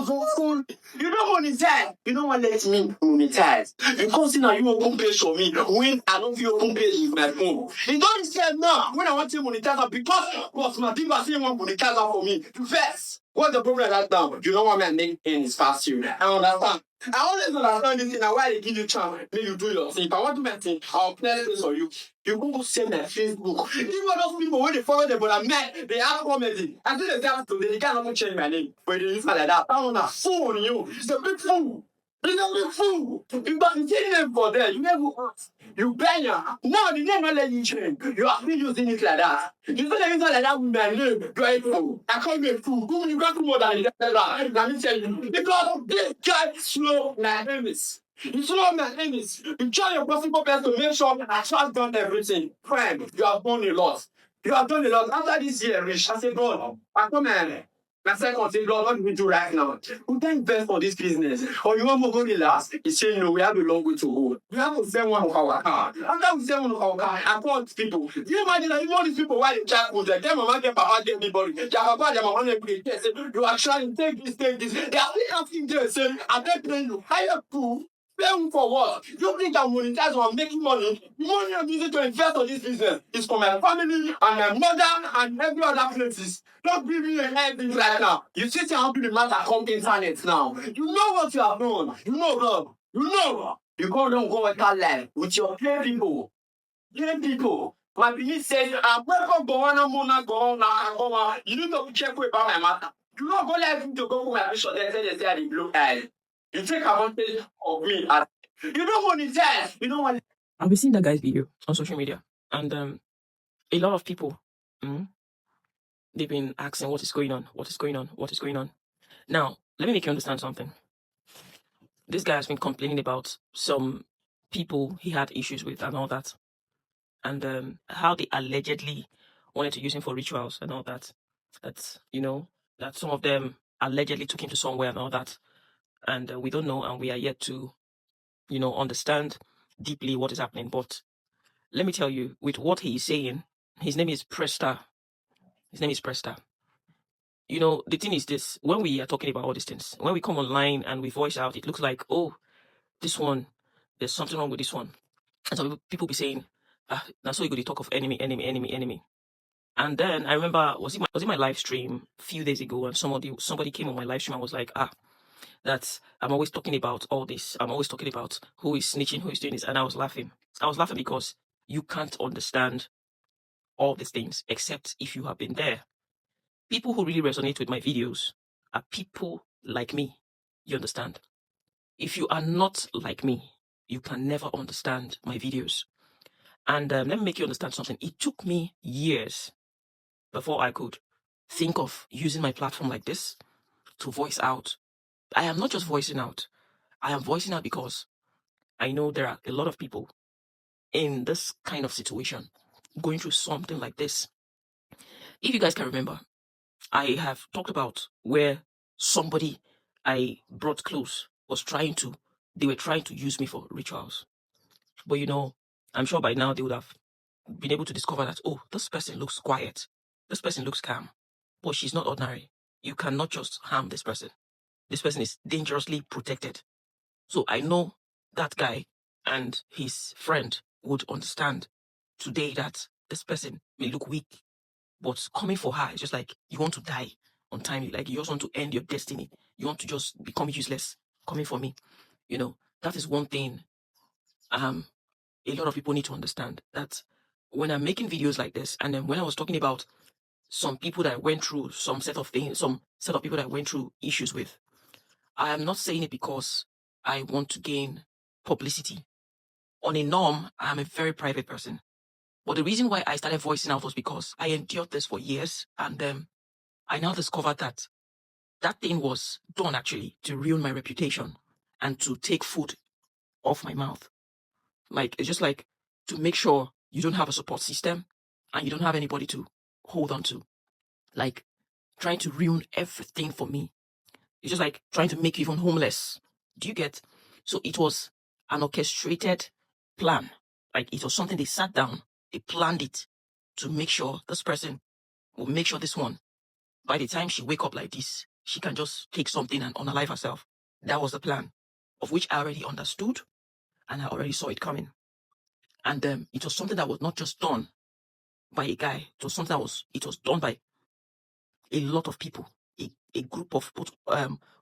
You don't monetize. You don't want to let me monetize. Because now you open page for me when I don't feel open page with my phone. You don't say no when I want to monetize because my people are saying want to monetize for me. First, what's the problem right now? You don't want me to make things faster. I understand. I always understand this thing. Now why they give you chance, make you do your thing. If I want to make thing, I'll play this for you. You go send my Facebook. Even those people when they follow them, but I met they have comedy. I think they tell today they cannot change my name. But they use like that. I'm a fool on you. It's a big fool. It's a big fool. You got the name for there. You never ask. You bang ya. Now the name not let you change. You are still using it like that. You say they use like that with my name. You are a fool. I call you a fool. Go you got more than that. Let me tell you. Because this guy slow like enemies. You slow my enemies. You try your possible best to make sure I trust done everything. Friend, you have done a lot. You have done a lot. After this year, Rich, I said, God, I come here. My second thing, Lord, what do we do right now? We can't invest for this business. Or you want to go last? He said, no, we have a long way to go. We have to sell one of our car. After we sell one of our car, I call people. Do you imagine that you know these people why they jack with them? Them mama get papa get anybody. Their papa, their mama get say, you are trying to take this. They are asking them, say, are they paying you higher proof? Paying for what? You think I'm monetizing or making money? The money I'm using to invest on this business is for my family and my mother and every other places. Don't give me anything right now. You sit here and do the matter come internet now. You know what you have done. You know God. You know. You go with that life with your play people. Play people. My belief says, I'm welcome go on. You need to check with about my matter. You don't go let him to go with my bishop. They say the blue eye. You take advantage of me. You don't monetize. You don't want. I've been seeing that guy's video on social media, and a lot of people, they've been asking what is going on, what is going on, what is going on. Now, let me make you understand something. This guy has been complaining about some people he had issues with and all that, and how they allegedly wanted to use him for rituals and all that. That that some of them allegedly took him to somewhere and all that, and we don't know, and we are yet to understand deeply what is happening. But let me tell you, with what he is saying, his name is Presta. The thing is this: when we are talking about all these things, when we come online and we voice out, it looks like, oh, this one, there's something wrong with this one. And some people be saying, that's so you go to talk of enemy. And then I remember, was it my live stream a few days ago, and somebody came on my live stream and was like, that I'm always talking about all this. I'm always talking about who is snitching, who is doing this. And I was laughing. Because you can't understand all these things except if you have been there. People who really resonate with my videos are people like me. You understand? If you are not like me, you can never understand my videos. And let me make you understand something. It took me years before I could think of using my platform like this to voice out. I am not just voicing out. I am voicing out because I know there are a lot of people in this kind of situation going through something like this. If you guys can remember, I have talked about where somebody I brought close they were trying to use me for rituals. But I'm sure by now they would have been able to discover that, oh, this person looks quiet. This person looks calm. But she's not ordinary. You cannot just harm this person. This person is dangerously protected. So I know that guy and his friend would understand today that this person may look weak, but coming for her is just like you want to die untimely, like you just want to end your destiny. You want to just become useless. Coming for me, that is one thing. A lot of people need to understand that when I'm making videos like this, and then when I was talking about some people that I went through some set of people that I went through issues with, I am not saying it because I want to gain publicity. On a norm, I'm a very private person. But the reason why I started voicing out was because I endured this for years, and I now discovered that thing was done actually to ruin my reputation and to take food off my mouth. Like, it's just like to make sure you don't have a support system and you don't have anybody to hold on to. Like, trying to ruin everything for me. It's just like trying to make you even homeless. Do you get? So it was an orchestrated plan. Like, it was something they sat down, they planned it to make sure this person will make sure this one, by the time she wake up like this, she can just take something and unalive herself. That was the plan, of which I already understood and I already saw it coming. And it was something that was not just done by a guy. It was something it was done by a lot of people, a group of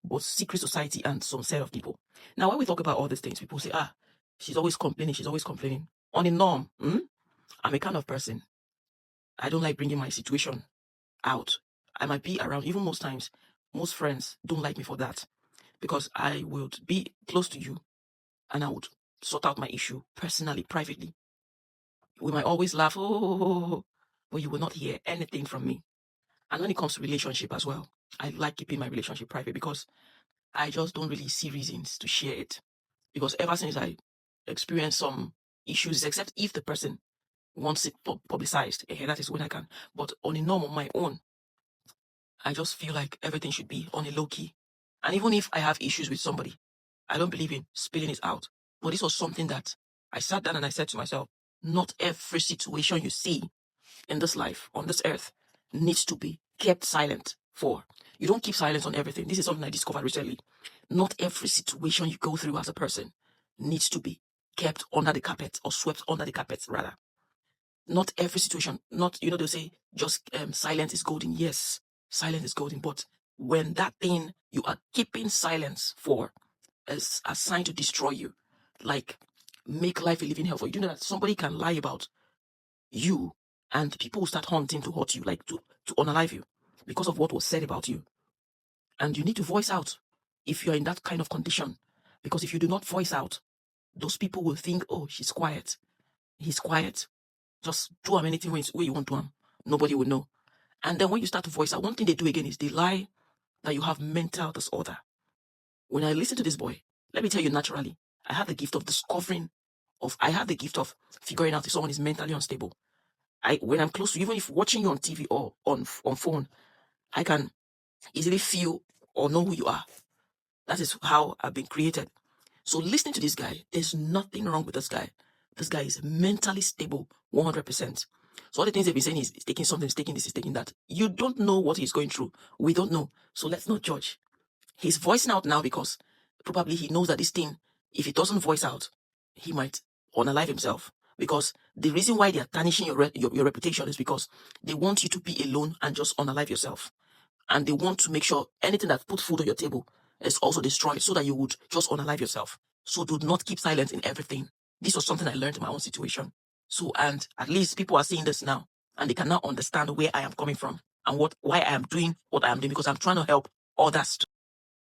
both secret society and some set of people. Now, when we talk about all these things, people say, she's always complaining. She's always complaining. On a norm, I'm a kind of person. I don't like bringing my situation out. I might be around, even most times, most friends don't like me for that, because I would be close to you and I would sort out my issue personally, privately. We might always laugh, but you will not hear anything from me. And when it comes to relationship as well, I like keeping my relationship private because I just don't really see reasons to share it. Because ever since I experienced some issues, except if the person wants it publicized, that is when I can. But on a norm of my own, I just feel like everything should be on a low key. And even if I have issues with somebody, I don't believe in spilling it out. But this was something that I sat down and I said to myself, not every situation you see in this life, on this earth, needs to be kept silent for. You don't keep silence on everything. This is something I discovered recently. Not every situation you go through as a person needs to be kept under the carpet or swept under the carpet, rather. Not every situation, they'll say just silence is golden. Yes, silence is golden. But when that thing you are keeping silence for is assigned to destroy you, like make life a living hell for you, know that somebody can lie about you and people will start hunting to hurt you, like to unalive you because of what was said about you. And you need to voice out if you're in that kind of condition. Because if you do not voice out, those people will think, oh, she's quiet. He's quiet. Just do him anything where you want to him. Nobody will know. And then when you start to voice out, one thing they do again is they lie that you have mental disorder. When I listen to this boy, let me tell you naturally, I have the gift of figuring out if someone is mentally unstable. When I'm close to you, even if watching you on TV or on phone, I can easily feel or know who you are. That is how I've been created. So listening to this guy, there's nothing wrong with this guy. This guy is mentally stable, 100%. So all the things they've been saying is taking something, he's taking this, he's taking that. You don't know what he's going through. We don't know. So let's not judge. He's voicing out now because probably he knows that this thing, if he doesn't voice out, he might unalive himself. Because the reason why they are tarnishing your reputation is because they want you to be alone and just unalive yourself. And they want to make sure anything that puts food on your table is also destroyed so that you would just unalive yourself. So do not keep silent in everything. This was something I learned in my own situation. So, and at least people are seeing this now and they can now understand where I am coming from and why I am doing what I am doing, because I'm trying to help others.